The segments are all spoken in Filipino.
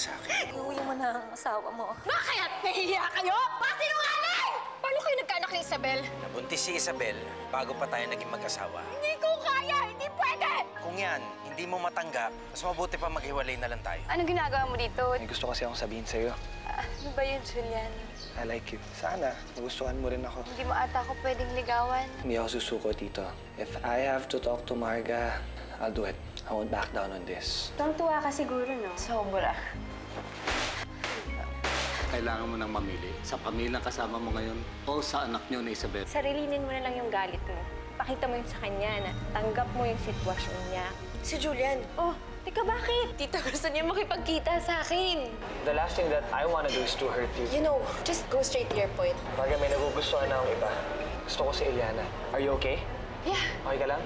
sa akin. Iuwi mo na ang asawa mo. Bakit? Nahihiya kayo? Pasinungaling! Paano kayo nagkaanak ni Isabel? Nabuntis si Isabel bago pa tayo naging mag-asawa. Hindi ko kaya! Hindi pwede! Kung yan, hindi mo matanggap, mas mabuti pa maghiwalay na lang tayo. Anong ginagawa mo dito? May gusto kasi akong sabihin sa'yo. Ano ba yun, Julian? I like you. Sana, nagustuhan mo rin ako. Hindi mo ata ako pwedeng ligawan. Hindi ako susuko, Tito. If I have to talk to Marga, I'll do it. I won't back down on this. Tuwang-tuwa ka siguro, no? Sobra. Kailangan mo nang mamili sa pamilyang kasama mo ngayon o sa anak niyo na Isabel. Sarilinin mo na lang yung galit mo. Pakita mo yun sa kanya na tanggap mo yung sitwasyon niya. Si Julian. Oh, teka bakit? Tita, gusto niya makipagkita sa akin. The last thing that I wanna do is to hurt you. You know, just go straight to your point. Marga, may nagugustuhan na akong iba. Gusto ko si Eliana. Are you okay? Yeah, Okay ka lang?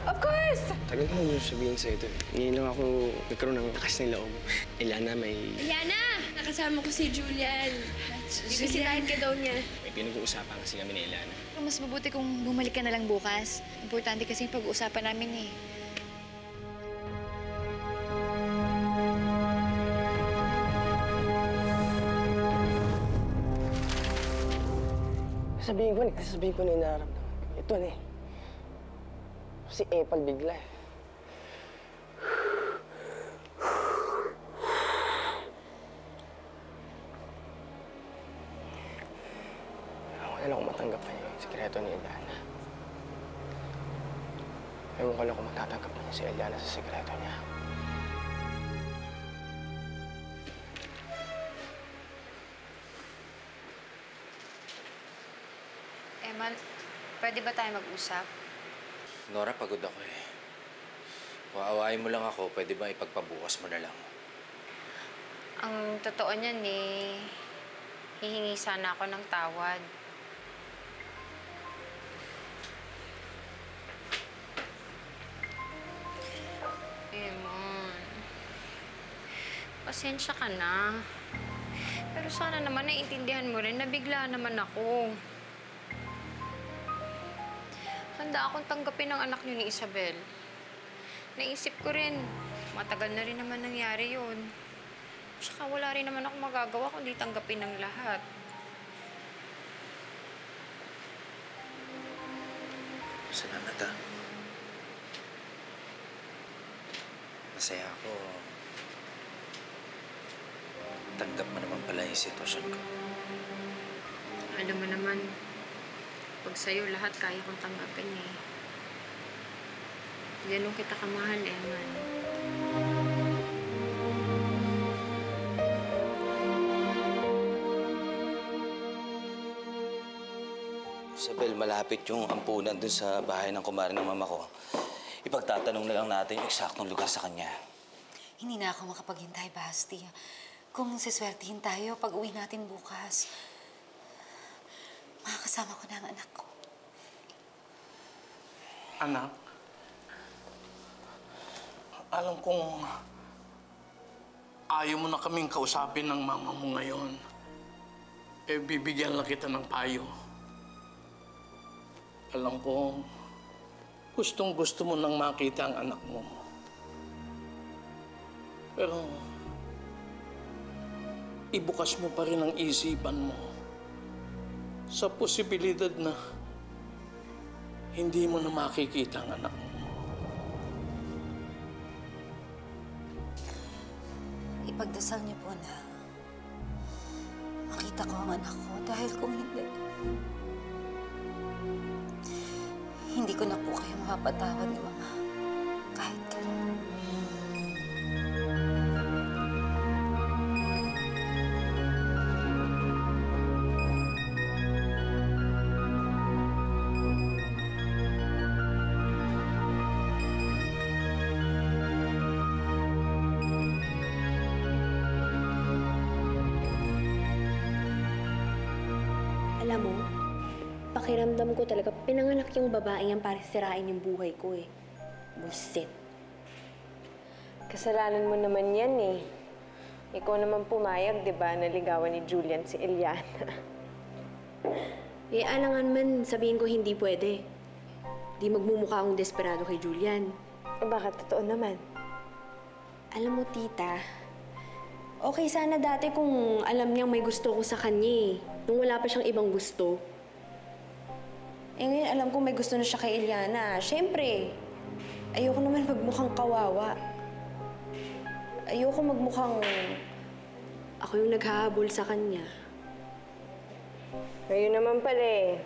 of course! Tagal ko na sabihin sa'yo ito. Ngayon lang ako nagkaroon ng lakas ng loob. Eliana, may Yana! Nakasama ko si Julian. Bibisitahin ka daw niya. pinag-uusapan kasi kami ni Eliana. Mas mabuti kung bumalik ka na lang bukas. Importante kasi yung pag-uusapan namin eh. Sasabihin ko na yung nararamdaman. Ito na eh. Si Epal bigla eh. Kailan ko matanggap pa yung sikreto ni Eliana. Ewan ko lang kung matatanggap pa niya si Eliana sa sikreto niya. Eman, pwede ba tayo mag-usap? Nora, pagod ako eh. Kung aawain mo lang ako, pwede ba ipagpabukas mo na lang? Ang totoo niyan eh, hihingi sana ako ng tawad. Eman, pasensya ka na. Pero sana naman naiintindihan mo rin na bigla naman ako. Handa akong tanggapin ang anak niyo ni Isabel. Naisip ko rin, matagal na rin naman nangyari yun. Tsaka wala rin naman ako magagawa kundi tanggapin ng lahat. Salamat ah. Masaya ako. Tanggap mo naman pala yung sitwasyon ko. Alam mo naman, pag sa'yo lahat kaya kong tanggapin eh. Ganun kita kamahal, Eman. Isabel, malapit yung ampunan dun sa bahay ng kumare ng mama ko. Ipagtatanong na lang natin yung eksaktong lugar sa kanya. Hindi na ako makapaghintay, Basti. Kung siswertihin tayo pag uwi natin bukas, makakasama ko na ang anak ko. Anak, alam kong ayaw mo na kaming kausapin ng mama mo ngayon. Eh, bibigyan lang kita ng payo. Alam ko, gustong-gusto mo nang makita ang anak mo. Pero, ibukas mo pa rin ang isipan mo sa posibilidad na hindi mo na makikita ang anak mo. Ipagdasal niyo po na makita ko ang anak ko dahil kung hindi ko na po kayo mapapatawad ni Mama kahit kailan. Alam mo, pakiramdam ko talaga pinanganak yung babae yan para sirain yung buhay ko eh. Bullshit. Kasalanan mo naman yan eh. Ikaw naman pumayag, di ba, naligawan ni Julian si Eliana. Eh, alangan man sabihin ko hindi pwede. Di magmumukha akong desperado kay Julian. Eh, bakit totoo naman? Alam mo, tita, Okay sana dati kung alam niyang may gusto ko sa kanya eh. Nung wala pa siyang ibang gusto. Eh ngayon alam ko may gusto na siya kay Eliana. Siyempre, ayoko naman magmukhang kawawa. Ayoko magmukhang ako yung naghahabol sa kanya. Ngayon naman pala eh.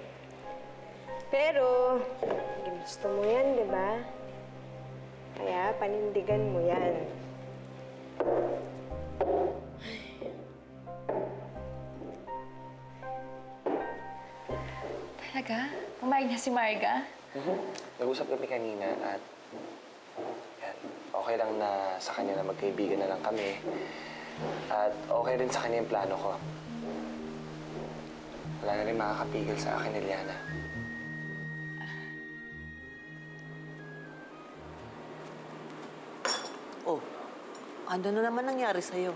Pero, gusto mo yan, di ba? Kaya panindigan mo yan. Talaga? Umayag na si Marga? Nag-usap kami kanina at yan, okay lang na sa kanya na magkaibigan na lang kami. At okay rin sa kanya yung plano ko. Wala na rin makakapigil sa akin, Eliana. Oh, ano na naman nangyari sa'yo?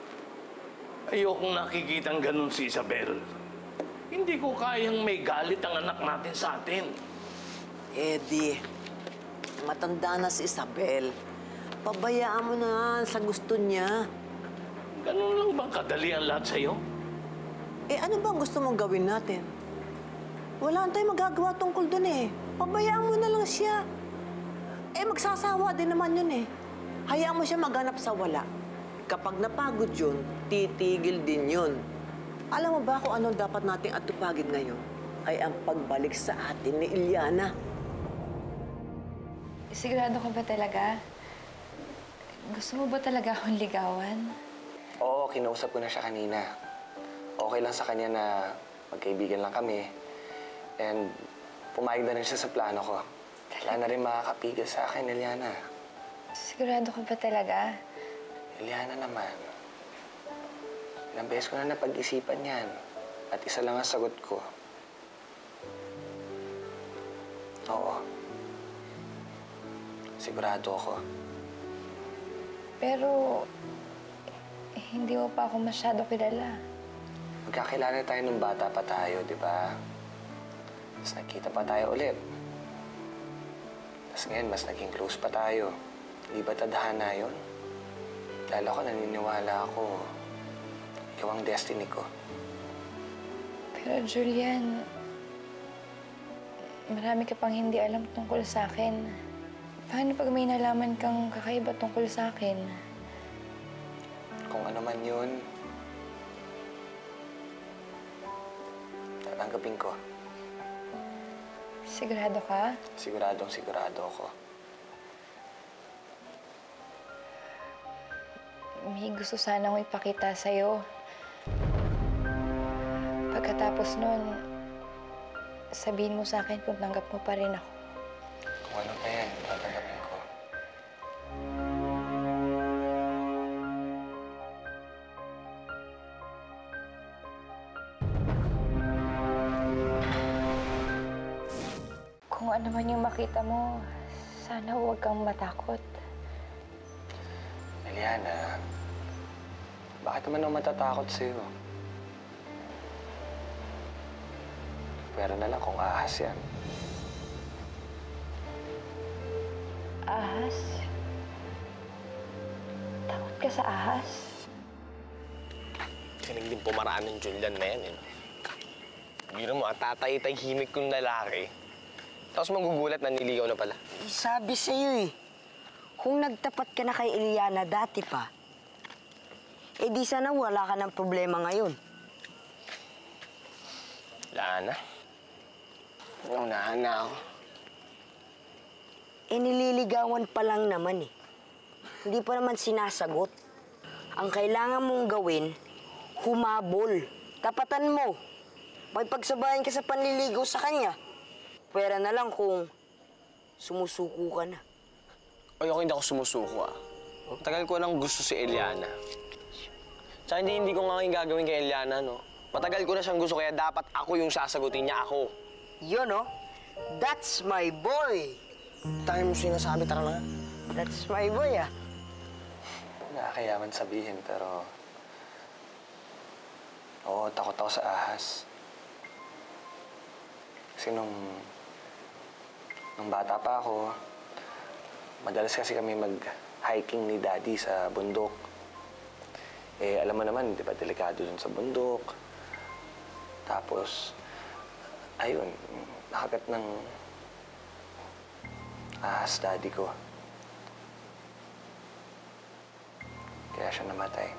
Ayokong nakikitang ganun si Isabel. Hindi ko kayang may galit ang anak natin sa atin. Eddie, matanda na si Isabel. Pabayaan mo na sa gusto niya. Ganun lang bang kadali ang lahat sa'yo? Eh, ano bang gusto mong gawin natin? Wala tayong magagawa tungkol dun eh. Pabayaan mo na lang siya. Eh, magsasawa din naman yun eh. Hayaan mo siya maghanap sa wala. Kapag napagod yun, titigil din yun. Alam mo ba kung anong dapat nating atupagin ngayon? Ay ang pagbalik sa atin ni Eliana. Sigurado ka ba talaga? Gusto mo ba talaga akong ligawan? Oo, kinausap ko na siya kanina. Okay lang sa kanya na magkaibigan lang kami. And pumayag na rin siya sa plano ko. Wala na rin makakapigil sa akin, Eliana. Sigurado ka ba talaga? Eliana naman. Ilang beses ko na napag-isipan yan. At isa lang ang sagot ko. Oo. Sigurado ako. Pero, hindi mo pa ako masyado kilala. Magkakilala tayo nung bata pa tayo, di ba? Tapos nakita pa tayo ulit. Tapos ngayon, mas naging close pa tayo. Di ba tadhana yun? Lalo ko naniniwala ako. Ikaw ang destiny ko. Pero Julian, marami ka pang hindi alam tungkol sa akin. Paano pag may nalaman kang kakaiba tungkol sa akin? Kung ano man yun, tatanggapin ko. Sigurado ka? Siguradong sigurado ako. May gusto sana akong ipakita sa'yo. Pagkatapos nun, sabihin mo sa akin kung tanggap mo pa rin ako. Kung ano pa yan, tatanggapin ko. Kung ano man yung makita mo, sana huwag kang matakot. Eliana, bakit naman ako matatakot sa'yo? Pero na lang kung ahas yan. Ahas? Takot ka sa ahas? Kinig din pumaraan ng Julian na yan, eh. Biro mo, tatay-tay himik kong lalaki. Tapos magugulat na niligaw na pala. Sabi sa'yo eh, kung nagtapat ka na kay Eliana dati pa, eh di sana wala ka ng problema ngayon. Wala na. Naunahan na ako. Eh nililigawan pa lang naman eh. Hindi pa naman sinasagot. Ang kailangan mong gawin, humabol. Tapatan mo. Pagpagsabayan ka sa panliligaw sa kanya. Pwera na lang kung sumusuko ka na. Ayoko hindi ako sumusuko, ah. Tagal ko nang gusto si Eliana. Tsaka hindi ko nga yung gagawin kay Eliana, no? Matagal ko na siyang gusto, kaya dapat ako yung sasagutin niya, ako. Yun, oh. That's my boy. Tayo mo sinasabi, tara na. That's my boy, ah. Nakakayaman sabihin, pero... Oo, takot ako sa ahas. Kasi nung bata pa ako, madalas kasi kami mag-hiking ni Daddy sa bundok. Eh, alam mo naman, di ba, delikado dun sa bundok. Tapos, ayun, nakagat ng ahas daddy ko. Kaya siya namatay.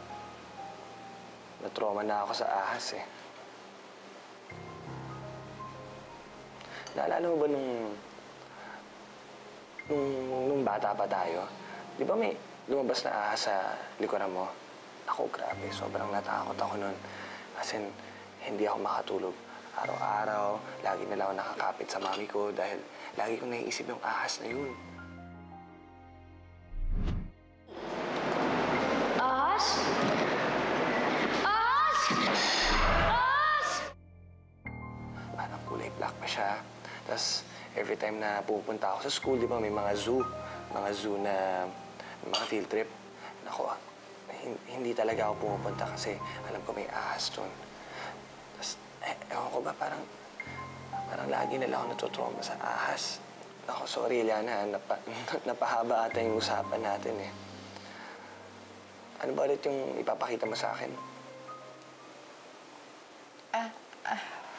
Natrauma na ako sa ahas eh. Naalala mo ba nung bata pa tayo? Di ba may lumabas na ahas sa likuran mo? Ako, grabe. Sobrang natakot ako nun. As in, hindi ako makatulog. Araw-araw, lagi na lang ako nakakapit sa mami ko dahil lagi ko naiisip yung ahas na yun. Ahas? Ahas! Ahas! Parang kulay black pa siya. Tapos, every time na pupunta ako sa school, di ba, may mga zoo. Mga zoo na mga field trip. Naku, hindi talaga ako pumupunta kasi alam ko may ahas doon. Tapos, ewan ko ba, parang lagi na lang ako natutrauma sa ahas. Naku, sorry, Eliana, napahaba ata yung usapan natin eh. Ano ba ulit yung ipapakita mo sa akin?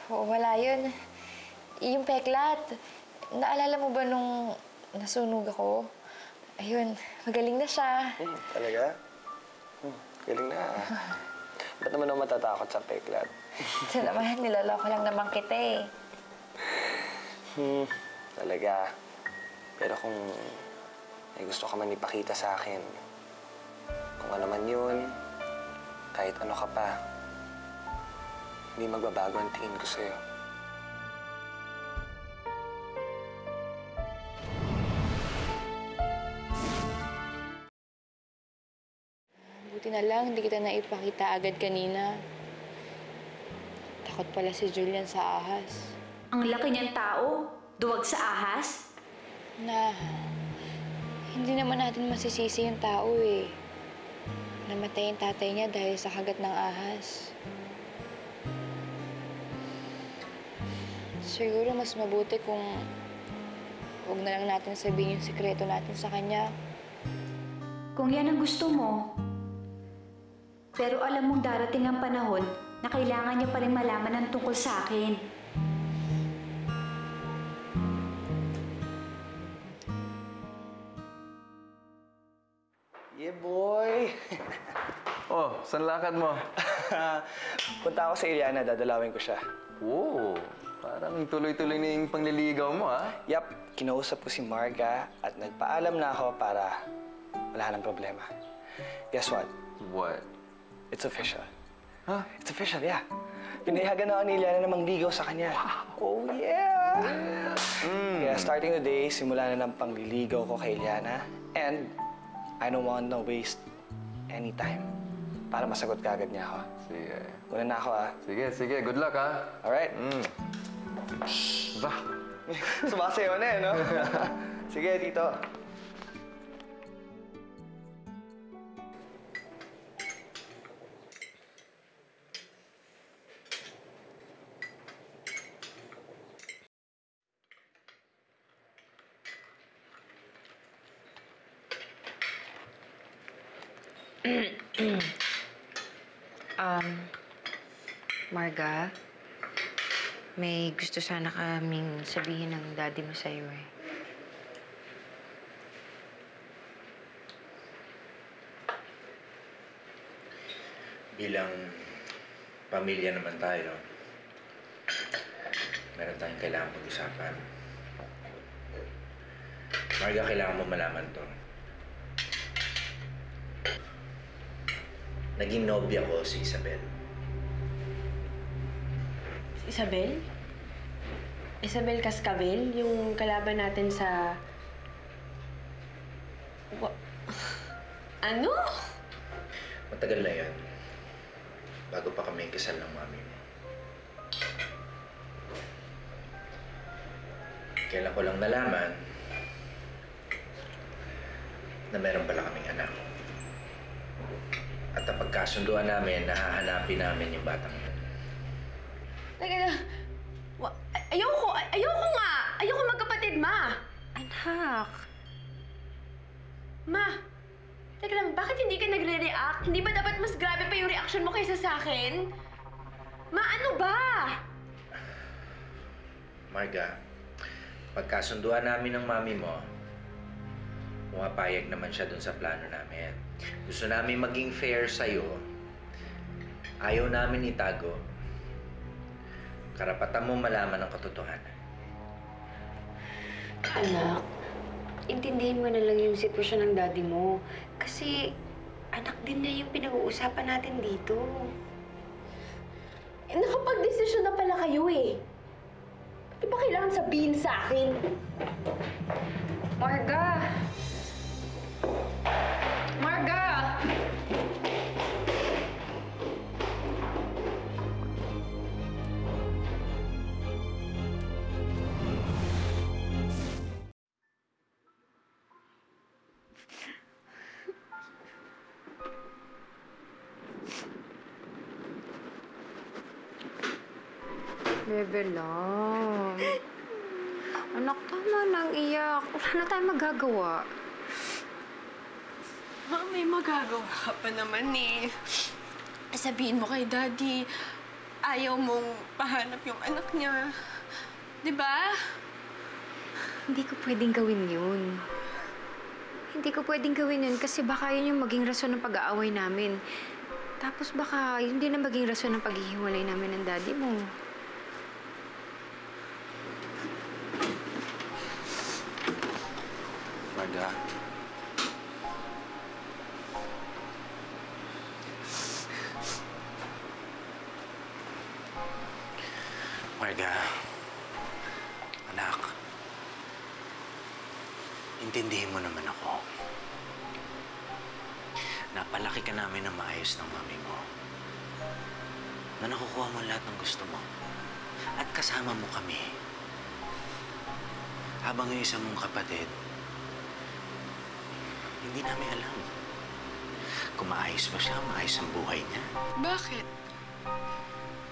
Wala yun. Yung peklat. Naalala mo ba nung nasunog ako? Ayun, magaling na siya. Talaga? Galing na. Ba't naman ako matatakot sa peklat? Ito naman, niloloko lang naman kita eh. Talaga. Pero kung may gusto ka man ipakita sa akin, kung ano man yun, kahit ano ka pa, hindi magbabago ang tingin ko sa'yo. Buti na lang, hindi kita naipakita agad kanina. Takot pala si Julian sa ahas. Ang laki niyang tao. Duwag sa ahas. Hindi naman natin masisisi yung tao eh. Namatay yung tatay niya dahil sa kagat ng ahas. Siguro mas mabuti kung huwag na lang natin sabihin yung sikreto natin sa kanya. Kung yan ang gusto mo. Pero alam mong darating ang panahon na kailangan niya pa rin malaman ang tungkol sa akin. Yeah, boy! Oh, saan lakad mo? Punta ako sa Eliana, dadalawin ko siya. Oo, parang tuloy-tuloy na yung pangliligaw mo, ha? Yap, kinausap ko si Marga at nagpaalam na ako para wala nang problema. Guess what? What? It's official. Huh? It's official, yeah. Pinayagan na ako ni Eliana na mangligaw sa kanya. Oh, yeah! Kaya starting today, simula na ng pangliligaw ko kay Eliana. And I don't want to waste any time para masagot ka agad niya ako. Sige. Una na ako, ah. Sige, sige. Good luck, ha? Alright? Bah! Sumasayaw na eh, no? Sige, tito. Marga, may gusto sana kaming sabihin ng daddy mo sa'yo eh. Bilang pamilya naman tayo, meron tayong kailangan pag-usapan. Marga, kailangan mo malaman to. Naging nobya ko si Isabel. Isabel? Isabel Cascabel? Yung kalaban natin sa... Ano? Matagal na yan. Bago pa kami kasal ng mami mo. Kailan ko lang nalaman na meron pala kaming anak. At napagkasunduan namin, nahahanapin namin yung batang yun. Teka lang. Ayoko nga! Ayoko magkapatid, Ma! Anak! Ma! Teka lang, bakit hindi ka nagre-react? Hindi ba dapat mas grabe pa yung reaction mo kaysa sa akin? Ano ba? Marga, pagkasunduan namin ng mami mo, pumapayag naman siya dun sa plano namin. Gusto namin maging fair sa'yo. Ayaw namin itago. Karapatan mo malaman ang katotohanan. Anak, intindihin mo na lang yung sitwasyon ng daddy mo. Kasi anak din niya yung pinag-uusapan natin dito. Nakapag-desisyon na pala kayo eh. Di ba kailangan sabihin sa akin? Marga! Marga! Bebe lang. Anak, tama nang iyak. Wala na tayong magagawa. Ma, may magagawa ka pa naman eh. Sabihin mo kay Daddy, ayaw mong pahanap yung anak niya. Di ba? Hindi ko pwedeng gawin yun. Hindi ko pwedeng gawin yun kasi baka yun yung maging rason ng pag-aaway namin. Tapos baka yun din ang maging rason ng paghihiwalay namin ng daddy mo. Marga. Marga. Anak. Intindihin mo naman ako. Napalaki ka namin ng maayos ng mami mo. Na nakukuha mo lahat ng gusto mo. At kasama mo kami. Habang yung isa mong kapatid, hindi namin alam kung maayos ba siya, maayos ang buhay niya. Bakit?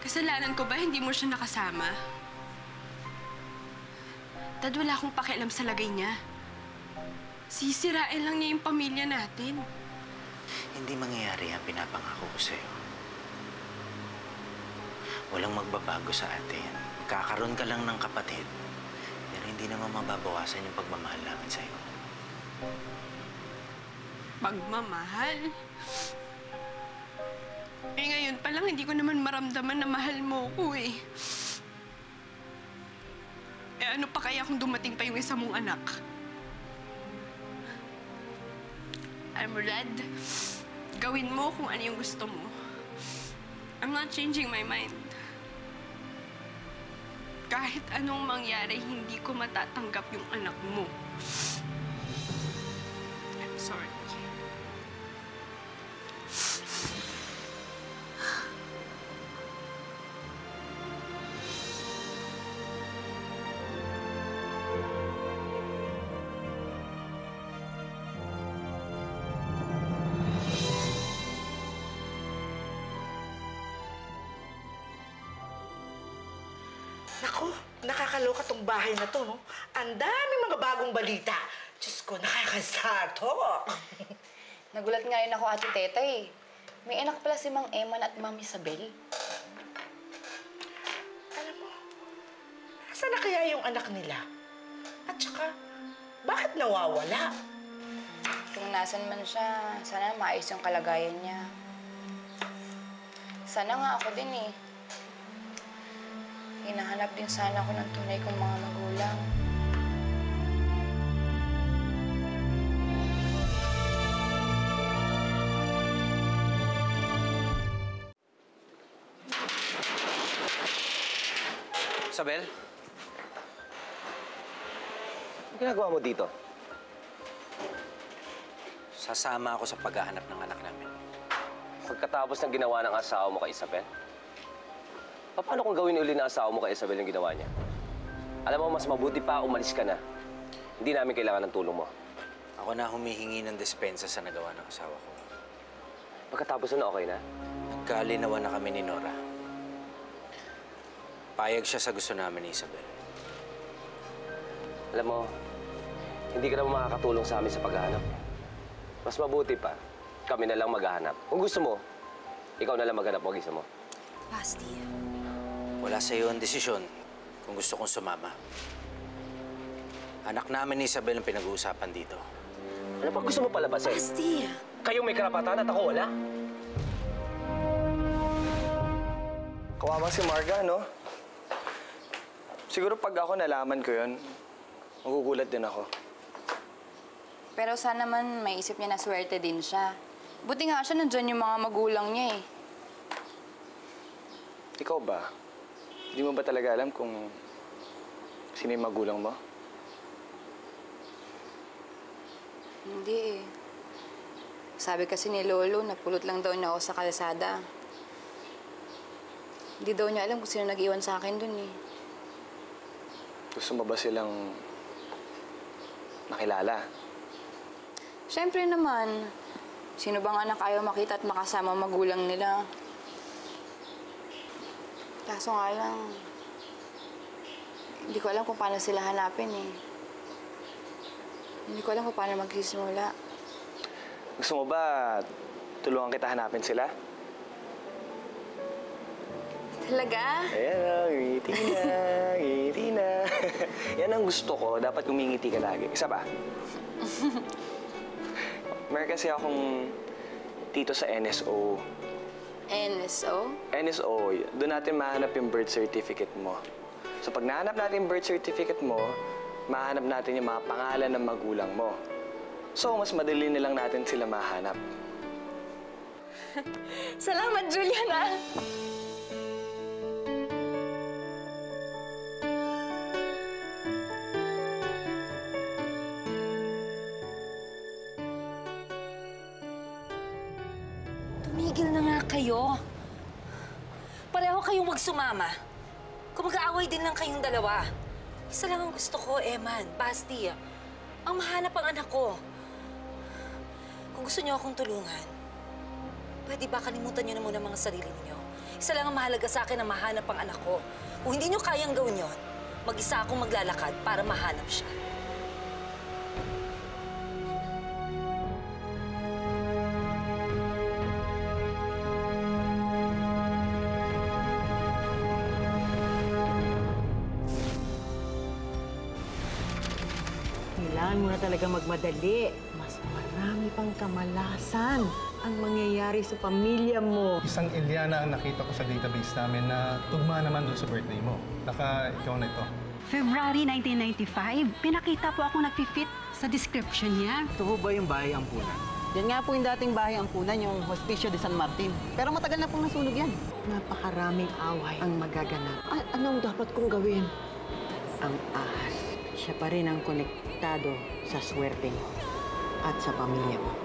Kasalanan ko ba hindi mo siya nakasama? Dad, wala akong pakialam sa lagay niya. Sisirain lang niya yung pamilya natin. Hindi mangyayari ang pinapangako ko sa'yo. Walang magbabago sa atin. Magkakaroon ka lang ng kapatid, pero hindi naman mababawasan yung pagmamahal namin sa'yo. Pagmamahal? Eh ngayon pa lang, hindi ko naman maramdaman na mahal mo ko eh. Eh ano pa kaya kung dumating pa yung isa mong anak? Rad, gawin mo kung ano yung gusto mo. I'm not changing my mind. Kahit anong mangyari, hindi ko matatanggap yung anak mo. I'm sorry. Naku, nakakaloka tong bahay na to, no? Ang daming mga bagong balita. Diyos ko, nakakasato. Nagulat nga rin ako, Ate Teta eh. May anak pala si Mang Eman at Ma'am Isabel. Alam mo, saan na kaya yung anak nila? At saka, bakit nawawala? Kung nasan man siya, sana maayos yung kalagayan niya. Sana nga ako din eh. Hinahanap din sana ako ng tunay kong mga magulang. Isabel? Ano ginagawa mo dito? Sasama ako sa paghahanap ng anak namin. Pagkatapos ng ginawa ng asawa mo kay Isabel? Paano kung gawin uli ng asawa mo kay Isabel yung ginawa niya? Alam mo, mas mabuti pa umalis ka na. Hindi namin kailangan ng tulong mo. Ako na humihingi ng dispensa sa nagawa ng asawa ko. Pagkatapos na, okay na? Nagkalinawan na kami ni Nora. Payag siya sa gusto namin ni Isabel. Alam mo, hindi ka naman makakatulong sa amin sa paghahanap. Mas mabuti pa, kami na lang maghahanap. Kung gusto mo, ikaw na lang maghanap mag-isa mo. Basti. Wala sa iyo ang desisyon kung gusto kong sumama. Anak namin ni Isabel ang pinag-uusapan dito. Ano pa gusto mo palabasin? Basti. Kayong may karapatan at ako wala. Kawawa si Marga, no? Siguro pag ako nalaman ko yun, magugulat din ako. Pero sana naman may isip niya na swerte din siya. Buti nga siya nandyan yung mga magulang niya eh. Ikaw ba? Hindi mo ba talaga alam kung sino yung magulang mo? Hindi eh. Sabi kasi ni Lolo, napulot lang daw niya ako sa kalsada. Hindi daw niya alam kung sino nag-iwan sa akin dun eh. Gusto mo ba silang makilala? Siyempre naman. Sino bang anak ayaw makita at makasama ang magulang nila? Kaso nga lang, hindi ko alam kung paano sila hanapin eh. Hindi ko alam kung paano magsisimula. Gusto mo ba tulungan kita hanapin sila? Talaga? Ayan o, ngiti na, ngiti na. Yan ang gusto ko. Dapat ngumingiti ka lagi. Isa ba? Meron kasi akong tito sa NSO. NSO? NSO, doon natin mahanap yung birth certificate mo. So pag nahanap natin yung birth certificate mo, mahanap natin yung mga pangalan ng magulang mo. So mas madali na lang natin sila mahanap. Salamat, Juliana! Tumigil na nga kayo. Pareho kayong magsumama. Kung mag-aaway din lang kayong dalawa. Isa lang ang gusto ko, Eman, Basti. Ang mahanap ang anak ko. Kung gusto niyo akong tulungan, pwede ba kalimutan niyo na muna mga sarili niyo? Isa lang ang mahalaga sa akin na mahanap ang anak ko. Kung hindi niyo kayang gawin yon, mag-isa akong maglalakad para mahanap siya. Kailangan mo na talaga magmadali. Mas marami pang kamalasan ang mangyayari sa pamilya mo. Isang Eliana ang nakita ko sa database namin na tugma naman doon sa birthday mo. Baka ikaw na ito. February 1995, pinakita po ako nag-fit sa description niya. Ito ho ba yung bahay ampunan? Yan nga po yung dating bahay ampunan, yung Hospicio de San Martin. Pero matagal na pong nasunog yan. Napakaraming away ang magaganap. Anong dapat kong gawin? Ang ahas. Siya pa rin ang konektado sa swerte mo at sa pamilya mo.